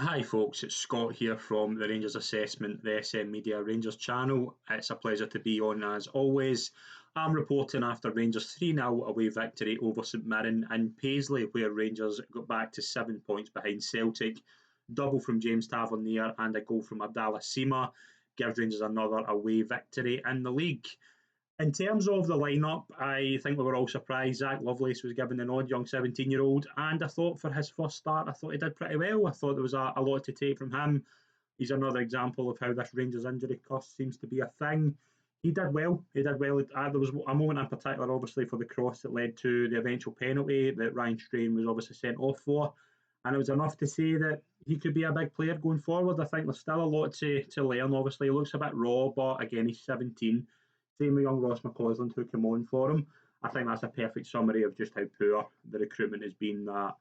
Hi folks, it's Scott here from the Rangers Assessment, the SM Media Rangers channel. It's a pleasure to be on as always. I'm reporting after Rangers 3-0 away victory over St Mirren in Paisley, where Rangers got back to 7 points behind Celtic. Double from James Tavernier and a goal from Abdallah Sima gives Rangers another away victory in the league. In terms of the lineup, I think we were all surprised. Zach Lovelace was given the nod, young 17-year-old, and I thought for his first start, I thought he did pretty well. I thought there was a lot to take from him. He's another example of how this Rangers injury cost seems to be a thing. He did well. He did well. There was a moment in particular, obviously, for the cross that led to the eventual penalty that Ryan Strain was obviously sent off for. And it was enough to say that he could be a big player going forward. I think there's still a lot to learn. Obviously, he looks a bit raw, but again, he's 17. Same with young Ross McCausland who came on for him. I think that's a perfect summary of just how poor the recruitment has been. That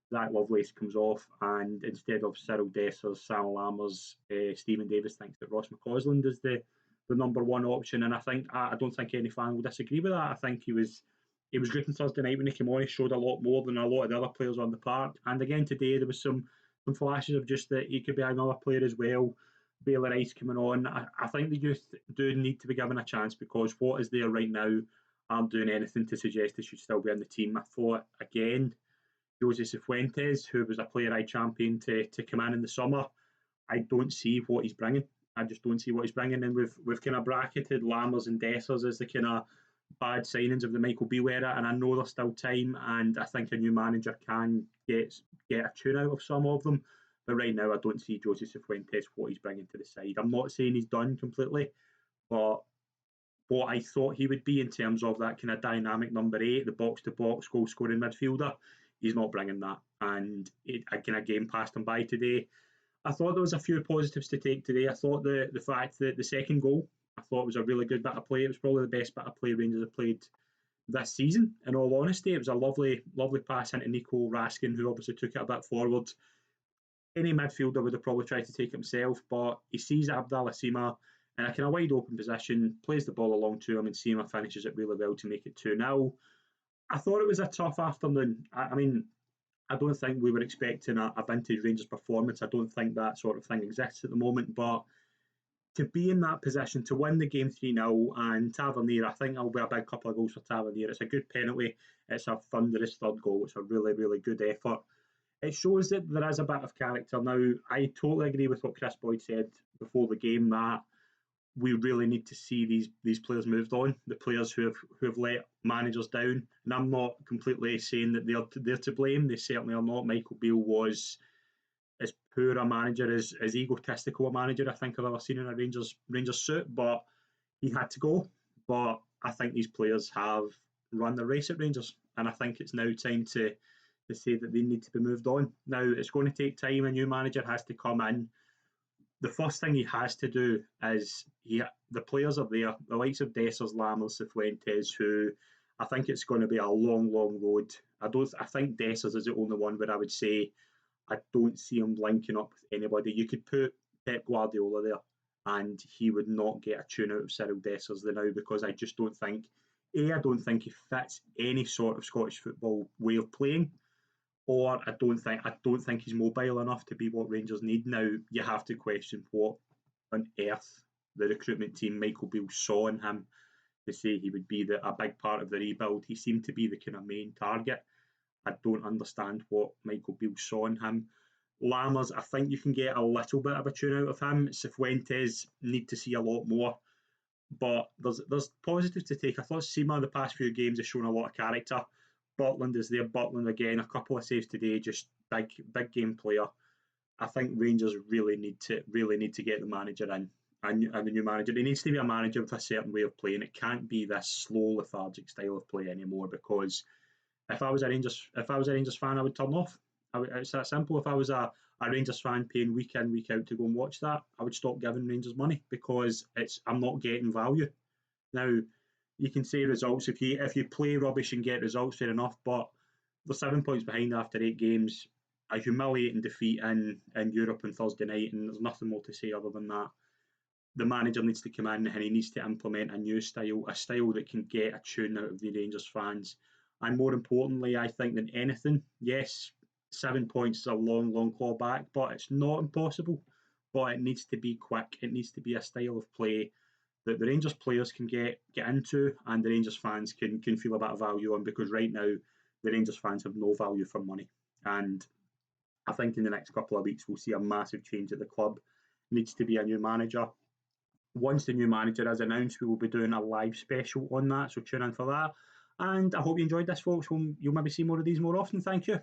Zach Lovelace comes off, and instead of Cyril Dessers, Sam Lammers, Stephen Davis thinks that Ross McCausland is the number one option. And I don't think any fan will disagree with that. I think he was good on Thursday night when he came on. He showed a lot more than a lot of the other players on the park. And again today there was some flashes of just that he could be another player as well. Baylor Rice coming on. I think the youth do need to be given a chance because what is there right now aren't doing anything to suggest they should still be in the team. I thought, again, Jose Cifuentes, who was a player I championed to come in the summer, I don't see what he's bringing. I just don't see what he's bringing. And we've kind of bracketed Lammers and Dessers as the kind of bad signings of the Michael Beale era, and I know there's still time, and I think a new manager can get a tune out of some of them. But right now, I don't see Jose Cifuentes what he's bringing to the side. I'm not saying he's done completely, but what I thought he would be in terms of that kind of dynamic number eight, the box to box goal scoring midfielder, he's not bringing that. And I kind of game passed him by today. I thought there was a few positives to take today. I thought the fact that the second goal, I thought was a really good bit of play. It was probably the best bit of play Rangers have played this season. In all honesty, it was a lovely pass into Nico Raskin, who obviously took it a bit forward. Any midfielder would have probably tried to take it himself, but he sees Abdallah Sima in a kind of wide open position, plays the ball along to him, and Sima finishes it really well to make it 2-0. I thought it was a tough afternoon. I mean, I don't think we were expecting a vintage Rangers performance. I don't think that sort of thing exists at the moment, but to be in that position, to win the game 3-0, and Tavernier, I think it'll be a big couple of goals for Tavernier. It's a good penalty. It's a thunderous third goal. It's a really, really good effort. It shows that there is a bit of character. Now, I totally agree with what Chris Boyd said before the game that we really need to see these players moved on, the players who have let managers down. And I'm not completely saying that they're to blame. They certainly are not. Michael Beale was as poor a manager, as egotistical a manager I think I've ever seen in a Rangers suit, but he had to go. But I think these players have run the race at Rangers, and I think it's now time to say that they need to be moved on. Now, it's going to take time. A new manager has to come in. The first thing he has to do is the players are there, the likes of Dessers, Lammers, Cifuentes, who I think it's going to be a long, long road. I think Dessers is the only one where I would say I don't see him linking up with anybody. You could put Pep Guardiola there, and he would not get a tune out of Cyril Dessers now because I just don't think. I don't think he fits any sort of Scottish football way of playing, or I don't think he's mobile enough to be what Rangers need. Now you have to question what on earth the recruitment team Michael Beale saw in him to say he would be a big part of the rebuild. He seemed to be the kind of main target. I don't understand what Michael Beale saw in him. Lammers, I think you can get a little bit of a tune out of him. Cifuentes need to see a lot more, but there's positives to take. I thought Seema the past few games has shown a lot of character. Butland is there. Butland again, a couple of saves today, just big game player. I think Rangers really need to get the manager in and the new manager. It needs to be a manager with a certain way of playing. It can't be this slow lethargic style of play anymore because if I was a Rangers fan, I would turn off. It's that simple. If I was a Rangers fan paying week in week out to go and watch that, I would stop giving Rangers money because I'm not getting value. Now you can say results if you play rubbish and get results, fair enough. But they're 7 points behind after 8 games. A humiliating defeat in Europe on Thursday night, and there's nothing more to say other than that. The manager needs to come in and he needs to implement a new style, a style that can get a tune out of the Rangers fans. And more importantly, I think than anything, yes, 7 points is a long, long claw back, but it's not impossible. But it needs to be quick. It needs to be a style of play that the Rangers players can get into, and the Rangers fans can feel a bit of value on, because right now the Rangers fans have no value for money. And I think in the next couple of weeks we'll see a massive change at the club. Needs to be a new manager. Once the new manager is announced, we will be doing a live special on that, so tune in for that. And I hope you enjoyed this, folks. You'll maybe see more of these more often. Thank you.